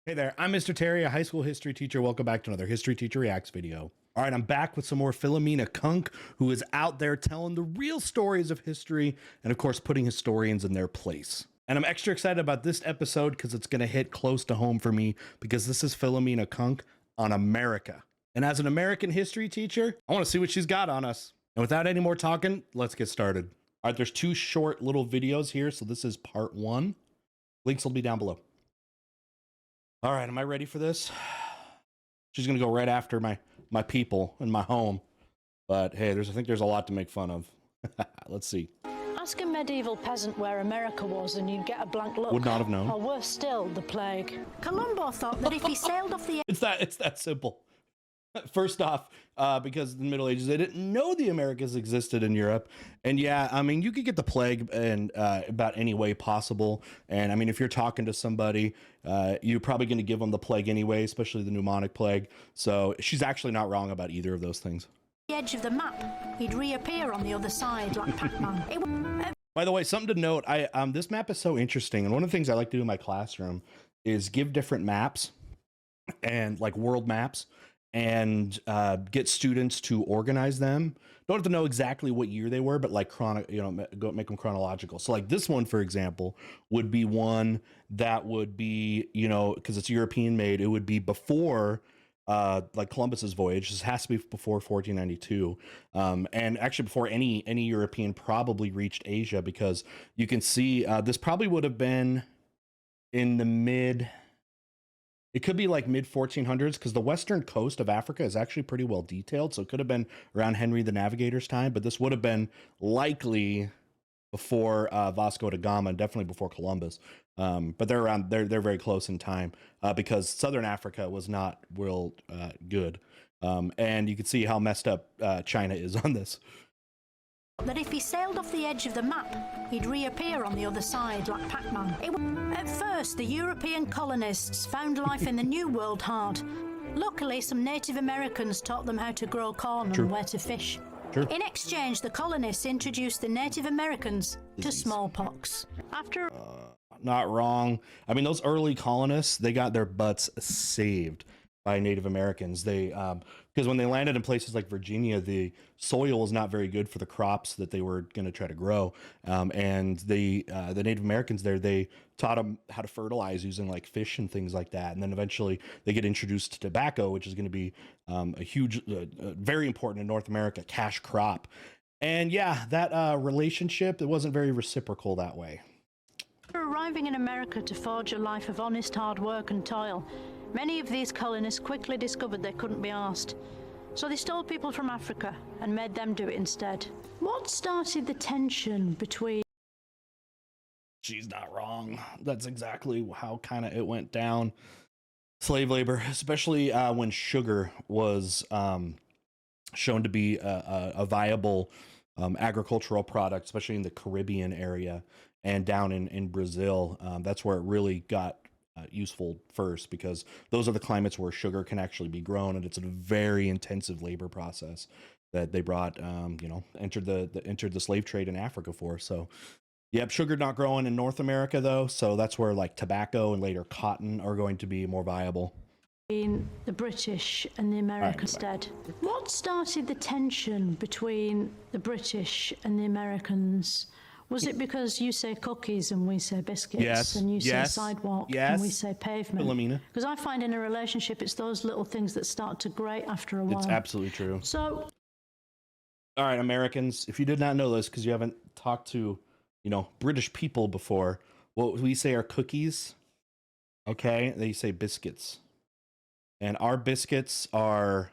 Hey there, I'm Mr. Terry, a high school history teacher. Welcome back to another History Teacher Reacts video. All right, I'm back with some more Philomena Cunk, who is out there telling the real stories of history and, of course, putting historians in their place. And I'm extra excited about this episode because it's going to hit close to home for me because this is Philomena Cunk on America. And as an American history teacher, I want to see what she's got on us. And without any more talking, let's get started. All right, there's two short little videos here, so this is part one. Links will be down below. All right, am I ready for this? She's gonna go right after my people and my home. But hey, I think there's a lot to make fun of. Let's see. Ask a medieval peasant where America was and you'd get a blank look. Would not have known. Or worse still, the plague. Colombo thought that if he sailed off the... It's that simple. First off, because in the Middle Ages, they didn't know the Americas existed in Europe. And yeah, I mean, you could get the plague in about any way possible. And I mean, if you're talking to somebody, you're probably going to give them the plague anyway, especially the pneumonic plague. So she's actually not wrong about either of those things. The edge of the map, he'd reappear on the other side like Pac-Man. By the way, something to note, this map is so interesting. And one of the things I like to do in my classroom is give different maps and like world maps and get students to organize them. Don't have to know exactly what year they were, but like make them chronological. So like this one, for example, would be one that would be, because it's European made, it would be before like Columbus's voyage. This has to be before 1492, and actually before any European probably reached Asia, because you can see this probably would have been in the it could be like mid 1400s, because the western coast of Africa is actually pretty well detailed. So it could have been around Henry the Navigator's time, but this would have been likely before Vasco da Gama, definitely before Columbus. But they're very close in time because Southern Africa was not real good. And you can see how messed up China is on this. That if he sailed off the edge of the map, he'd reappear on the other side like Pac-Man. At first, the European colonists found life in the New World hard. Luckily, some Native Americans taught them how to grow corn and where to fish. In exchange, the colonists introduced the Native Americans to smallpox. After... Not wrong. I mean, those early colonists, they got their butts saved by Native Americans. They because when they landed in places like Virginia, the soil was not very good for the crops that they were going to try to grow. And the Native Americans there, they taught them how to fertilize using like fish and things like that. And then eventually they get introduced to tobacco, which is going to be a huge, very important in North America, cash crop. And yeah, that relationship, it wasn't very reciprocal that way. Arriving in America to forge a life of honest hard work and toil, many of these colonists quickly discovered they couldn't be arsed. So they stole people from Africa and made them do it instead. What started the tension between... She's not wrong. That's exactly how kind of it went down. Slave labor, especially when sugar was shown to be a viable agricultural product, especially in the Caribbean area and down in Brazil. That's where it really got useful first, because those are the climates where sugar can actually be grown, and it's a very intensive labor process that they brought, entered the slave trade in Africa for. So, yep, sugar not growing in North America though, so that's where like tobacco and later cotton are going to be more viable. Between the British and the Americans instead. What started the tension between the British and the Americans? Was it because you say cookies and we say biscuits, yes, and you say sidewalk and we say pavement? Philomena. Because I find in a relationship, it's those little things that start to grate after a while. It's absolutely true. So, all right, Americans, if you did not know this because you haven't talked to, British people before, what we say are cookies, okay? They say biscuits. And our biscuits are,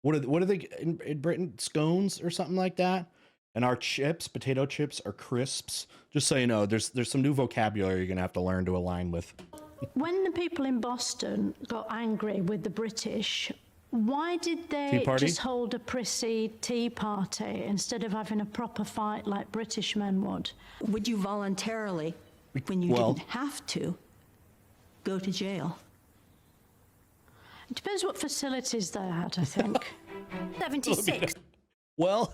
what are they in Britain? Scones or something like that? And our chips, potato chips, are crisps. Just so you know, there's some new vocabulary you're gonna have to learn to align with. When the people in Boston got angry with the British, why did they just hold a prissy tea party instead of having a proper fight like British men would? Would you voluntarily, when you didn't have to, go to jail? It depends what facilities they had, I think. 76. Well,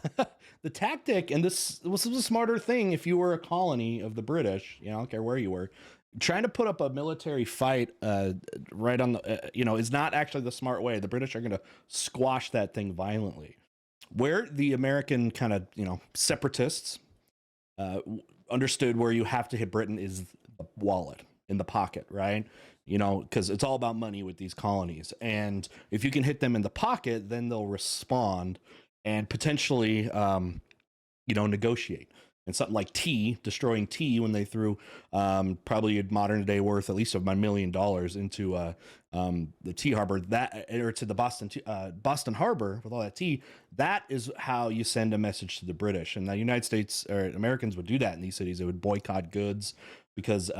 the tactic, and this was a smarter thing if you were a colony of the British, I don't care where you were, trying to put up a military fight right on the is not actually the smart way. The British are going to squash that thing violently. Where the American kind of separatists understood where you have to hit Britain is the wallet, in the pocket, right? Because it's all about money with these colonies, and if you can hit them in the pocket, then they'll respond and potentially negotiate. And something like tea, destroying tea when they threw probably a modern day worth at least of $1 million into the tea harbor, or to the Boston Harbor with all that tea, that is how you send a message to the British. And the United States or Americans would do that in these cities. They would boycott goods because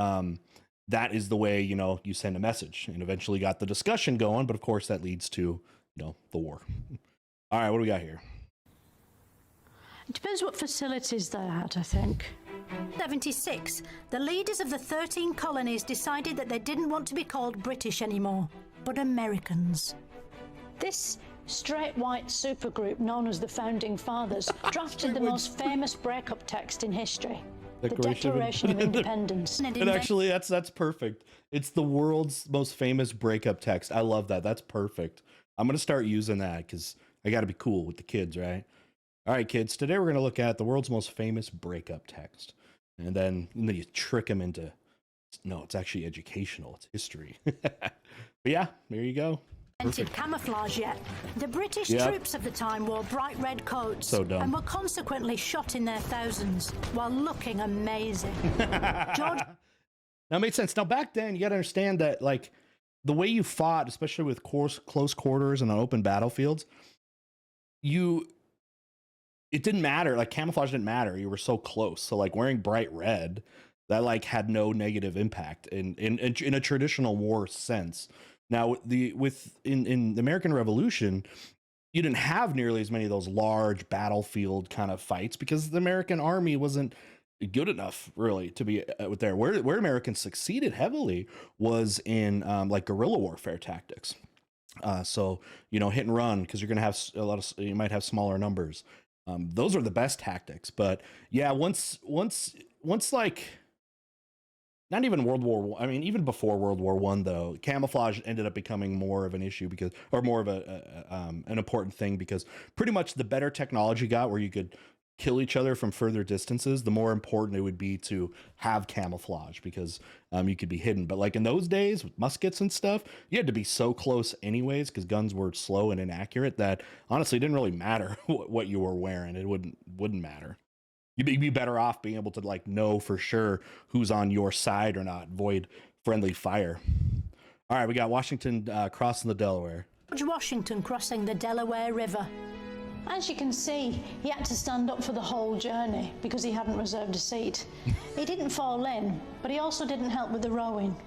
that is the way, you send a message, and eventually got the discussion going. But of course that leads to, the war. All right, what do we got here? It depends what facilities they had, I think. 76, the leaders of the 13 colonies decided that they didn't want to be called British anymore, but Americans. This straight white supergroup known as the Founding Fathers drafted the most famous breakup text in history, the Declaration of Independence. And actually, that's perfect. It's the world's most famous breakup text. I love that. That's perfect. I'm going to start using that because I got to be cool with the kids, right? All right, kids, today we're going to look at the world's most famous breakup text. And then you trick them into, no, it's actually educational. It's history. But yeah, there you go. Invented camouflage yet. The British troops of the time wore bright red coats and were consequently shot in their thousands while looking amazing. George... Now, it made sense. Now, back then, you got to understand that, like, the way you fought, especially with close quarters and on open battlefields, it didn't matter. Like, camouflage didn't matter. You were so close. So, like, wearing bright red, that, like, had no negative impact in a traditional war sense. Now, in the American Revolution, you didn't have nearly as many of those large battlefield kind of fights because the American army wasn't good enough, really, to be there. Where Americans succeeded heavily was in like guerrilla warfare tactics. So hit and run, because you're going to have you might have smaller numbers. Those are the best tactics. But yeah, once like, not even World War I. I mean, even before World War I, though, camouflage ended up becoming more of an issue more of an important thing, because pretty much the better technology got where you could kill each other from further distances, the more important it would be to have camouflage, because you could be hidden. But like in those days with muskets and stuff, you had to be so close anyways, because guns were slow and inaccurate, that honestly it didn't really matter what you were wearing. It wouldn't matter. You'd be better off being able to like know for sure who's on your side or not, avoid friendly fire. All right, we got Washington crossing the Delaware. George Washington crossing the Delaware River. As you can see, he had to stand up for the whole journey because he hadn't reserved a seat. He didn't fall in, but he also didn't help with the rowing.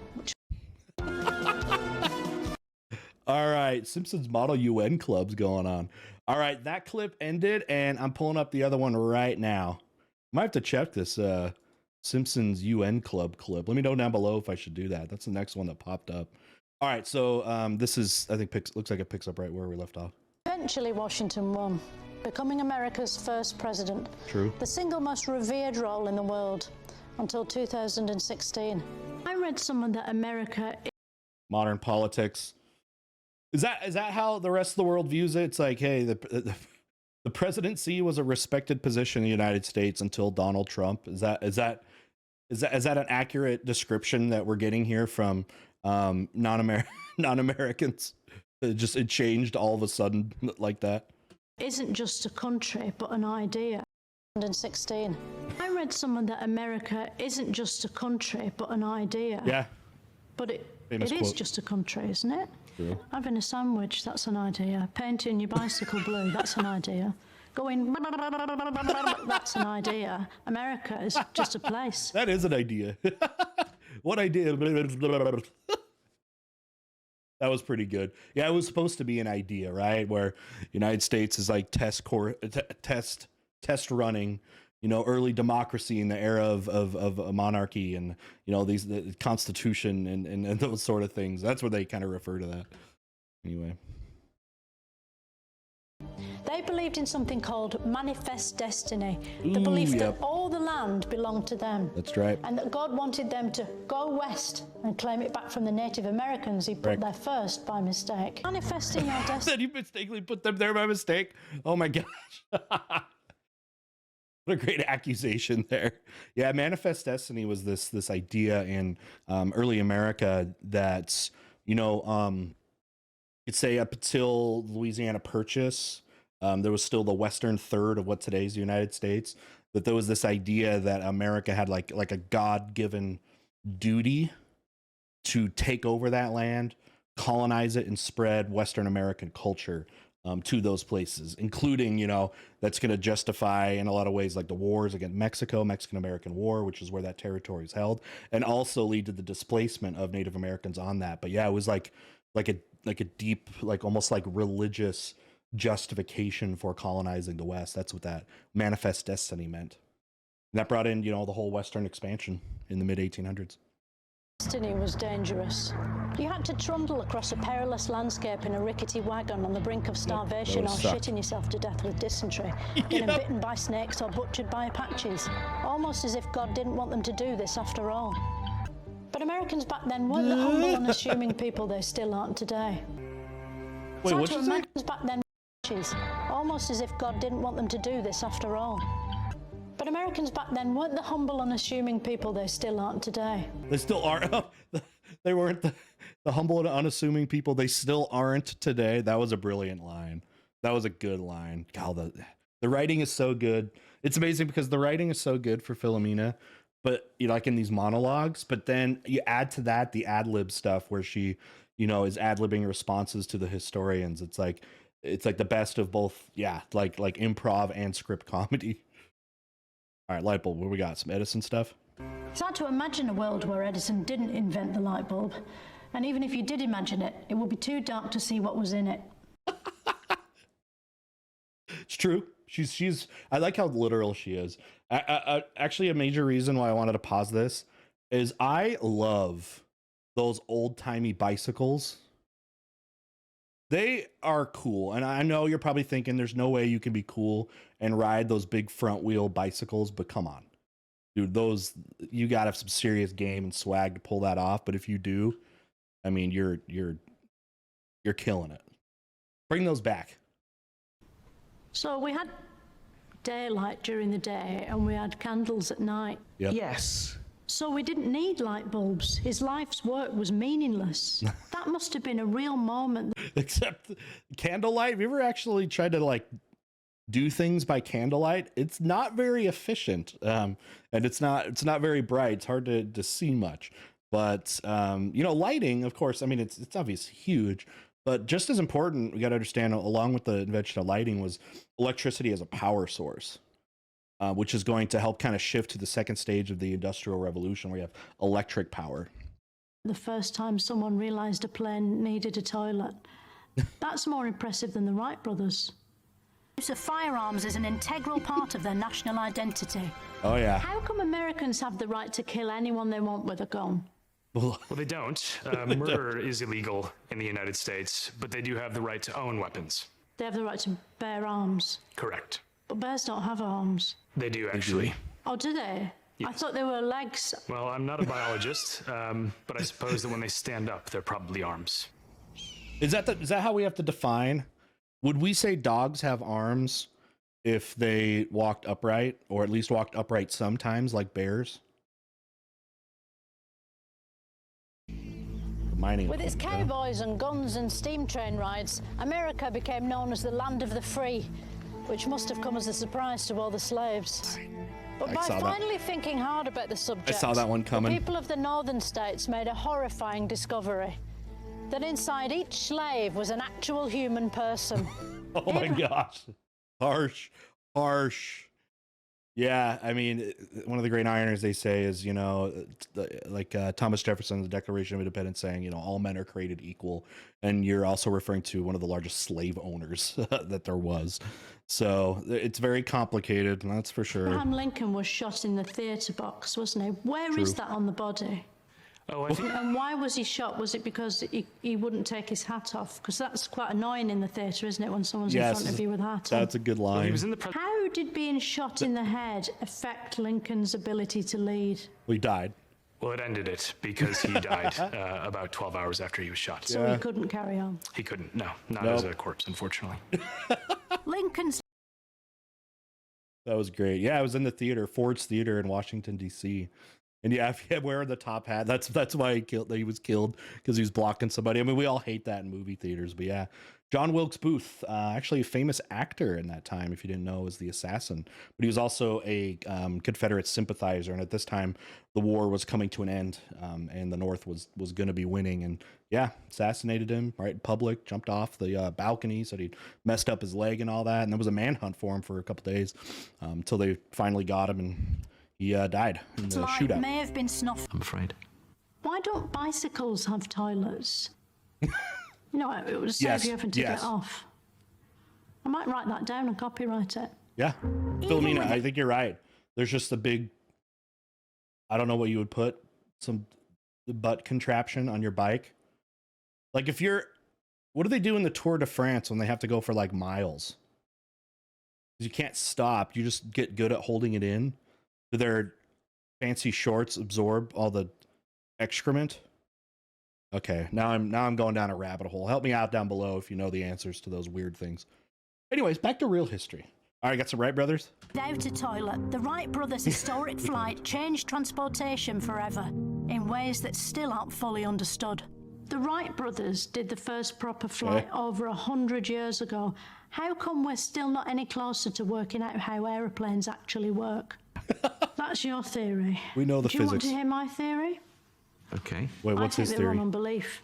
All right, Simpsons Model UN Club's going on. All right, that clip ended, and I'm pulling up the other one right now. Might have to check this Simpsons UN Club clip. Let me know down below if I should do that. That's the next one that popped up. All right, so this is, I think, looks like it picks up right where we left off. Eventually, Washington won, becoming America's first president. True. The single most revered role in the world until 2016. I read somewhere that America... Modern politics. Is that how the rest of the world views it? It's like, hey, the presidency was a respected position in the United States until Donald Trump. Is that an accurate description that we're getting here from non-Americans? It changed all of a sudden like that. Isn't just a country, but an idea. 2016. I read somewhere that America isn't just a country, but an idea. Yeah. But it is just a country, isn't it? True. Having a sandwich, that's an idea. Painting your bicycle blue, that's an idea. Going, that's an idea. America is just a place. That is an idea. What idea? That was pretty good. Yeah, it was supposed to be an idea, right? Where United States is like test running, early democracy in the era of a monarchy, and the Constitution and those sort of things. That's where they kind of refer to that. Anyway. They believed in something called manifest destiny, the belief that all the land belonged to them. That's right. And that God wanted them to go west and claim it back from the Native Americans he put there first by mistake. Manifesting your destiny. That you mistakenly put them there by mistake. Oh my gosh. What a great accusation there. Yeah, manifest destiny was this idea in early America that, you know, you'd say up until Louisiana Purchase, there was still the western third of what today's the United States, that there was this idea that America had like a God-given duty to take over that land, colonize it, and spread Western American culture to those places, including, you know, that's going to justify in a lot of ways like the wars against Mexico, Mexican-American War, which is where that territory is held, and also lead to the displacement of Native Americans on that. But yeah, it was like a deep, like almost like religious justification for colonizing the West. That's what that manifest destiny meant. And that brought in, you know, the whole Western expansion in the mid 1800s. Destiny was dangerous. You had to trundle across a perilous landscape in a rickety wagon on the brink of starvation or shitting yourself to death with dysentery, getting bitten by snakes or butchered by Apaches, almost as if God didn't want them to do this after all. But Americans back then weren't the humble, unassuming people they still aren't today. Wait, what'd you say? Americans back then almost as if God didn't want them to do this after all. But Americans back then weren't the humble, unassuming people they still aren't today. They still are. They weren't the humble and unassuming people they still aren't today. That was a brilliant line. That was a good line. God, the writing is so good. It's amazing because the writing is so good for Philomena, but you know, like in these monologues, but then you add to that the ad-lib stuff where she, you know, is ad-libbing responses to the historians. It's like the best of both. Yeah. Like improv and script comedy. All right, light bulb, what we got? Some Edison stuff? It's hard to imagine a world where Edison didn't invent the light bulb. And even if you did imagine it, it would be too dark to see what was in it. It's true. I like how literal she is. Actually, a major reason why I wanted to pause this is I love those old-timey bicycles. They are cool. And I know you're probably thinking there's no way you can be cool and ride those big front wheel bicycles, but come on, dude, you got to have some serious game and swag to pull that off. But if you do, I mean, you're killing it. Bring those back. So we had daylight during the day and we had candles at night. Yep. Yes. So we didn't need light bulbs. His life's work was meaningless. That must have been a real moment. Except candlelight. Have you ever actually tried to like do things by candlelight? It's not very efficient, and it's not very bright. It's hard to see much. But you know, lighting, of course. I mean, it's obviously huge, but just as important, we got to understand, along with the invention of lighting, was electricity as a power source. Which is going to help kind of shift to the second stage of the Industrial Revolution, where you have electric power. The first time someone realized a plane needed a toilet. That's more impressive than the Wright brothers. Use of firearms is an integral part of their national identity. Oh, yeah. How come Americans have the right to kill anyone they want with a gun? Well, they don't. Murder is illegal in the United States, but they do have the right to own weapons. They have the right to bear arms. Correct. But bears don't have arms. They do, actually. Oh, do they? Yes. I thought they were legs. Well, I'm not a biologist, but I suppose that when they stand up, they're probably arms. Is that how we have to define? Would we say dogs have arms if they walked upright, or at least walked upright sometimes, like bears? Mining. With its cowboys and guns and steam train rides, America became known as the land of the free, which must have come as a surprise to all the slaves. But by finally thinking hard about the subject, I saw that one coming. The people of the northern states made a horrifying discovery: that inside each slave was an actual human person. Oh my gosh. Harsh. Yeah, I mean, one of the great ironers they say is, you know, like Thomas Jefferson, the Declaration of Independence, saying, you know, all men are created equal. And you're also referring to one of the largest slave owners that there was. So it's very complicated, that's for sure. Abraham Lincoln was shot in the theater box, wasn't he? Where is that on the body? Oh, I think And why was he shot? Was it because he wouldn't take his hat off? Because that's quite annoying in the theatre, isn't it, when someone's in front of you with a hat on? That's a good line. he was in the How did being shot in the head affect Lincoln's ability to lead? Well, he died. Well, it ended it because he died about 12 hours after he was shot. So he couldn't carry on. He couldn't. No, not Nope. as a corpse, unfortunately. Lincoln's That was great. Yeah, I was in the theater, Ford's Theater in Washington D.C. And yeah, if you wear the top hat, that's why he was killed, because he was blocking somebody. I mean, we all hate that in movie theaters, but yeah. John Wilkes Booth, actually a famous actor in that time, if you didn't know, was the assassin. But he was also a Confederate sympathizer, and at this time, the war was coming to an end, and the North was going to be winning. And yeah, assassinated him right in public, jumped off the balcony, said he'd messed up his leg and all that, and there was a manhunt for him for a couple days until they finally got him, and he died in the life shootout. may have been snuffed. I'm afraid. Why don't bicycles have toilets? You know, it would save you having to get off. I might write that down and copyright it. Yeah. Philomena, I think you're right. There's just a big, I don't know what you would put, some butt contraption on your bike. Like if you're, what do they do in the Tour de France when they have to go for like miles? You can't stop. You just get good at holding it in. Do their fancy shorts absorb all the excrement? Okay, now I'm going down a rabbit hole. Help me out down below if you know the answers to those weird things. Anyways, back to real history. All right, got some Wright brothers? Without a toilet, the Wright brothers' historic flight changed transportation forever in ways that still aren't fully understood. The Wright brothers did the first proper flight over 100 years ago. How come we're still not any closer to working out how aeroplanes actually work? That's your theory. We know the Do you want physics. to hear my theory? Okay. Wait, what's I think his they're wrong theory? on belief.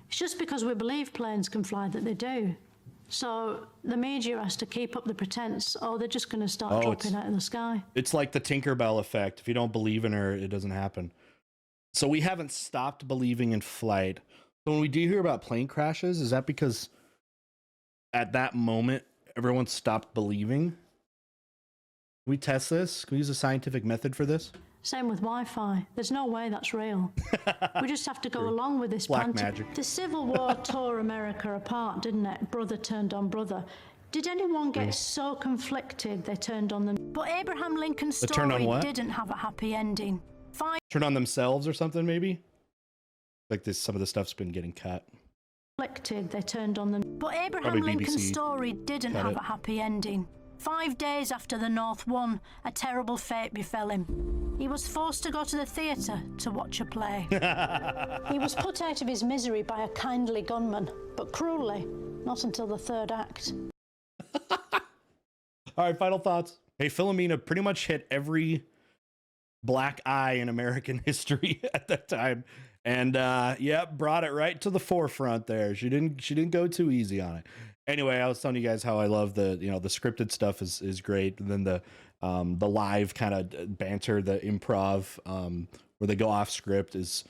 It's just because we believe planes can fly that they do. So the media has to keep up the pretense, or they're just going to start dropping out of the sky. It's like the Tinkerbell effect. If you don't believe in her, it doesn't happen. So we haven't stopped believing in flight. So when we do hear about plane crashes, is that because at that moment everyone stopped believing? Can we test this? Can we use a scientific method for this? Same with Wi-Fi. There's no way that's real. We just have to go along with this Black banter. magic. The Civil War tore America apart, didn't it? Brother turned on brother. Did anyone get so conflicted they turned on them? But Abraham Lincoln's turned on story what? didn't have a happy ending. Turn on themselves or something, maybe? Like this, some of the stuff's been getting cut. Conflicted, they turned on them. But Abraham Probably Lincoln's BBC. story didn't Got have it. a happy ending. 5 days after the North won, a terrible fate befell him. He was forced to go to the theatre to watch a play. He was put out of his misery by a kindly gunman, but cruelly, not until the third act. All right, final thoughts. Hey, Philomena pretty much hit every black eye in American history at that time, and brought it right to the forefront there. She didn't go too easy on it. Anyway, I was telling you guys how I love the scripted stuff is great, and then the live kind of banter, the improv where they go off script is,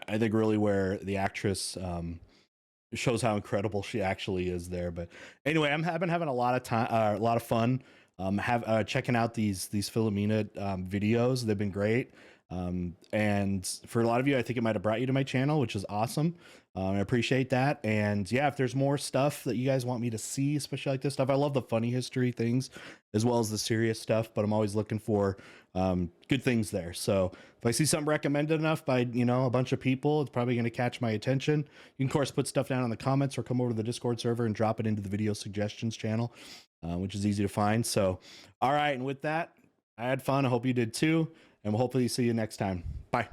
I think, really where the actress shows how incredible she actually is there. But anyway, I've been having a lot of time, a lot of fun. Checking out these Philomena videos. They've been great. And for a lot of you, I think it might have brought you to my channel, which is awesome. I appreciate that. And yeah, if there's more stuff that you guys want me to see, especially like this stuff, I love the funny history things as well as the serious stuff, but I'm always looking for good things there. So if I see something recommended enough by, a bunch of people, it's probably going to catch my attention. You can, of course, put stuff down in the comments or come over to the Discord server and drop it into the video suggestions channel, which is easy to find. So, all right. And with that, I had fun. I hope you did too. And we'll hopefully see you next time. Bye.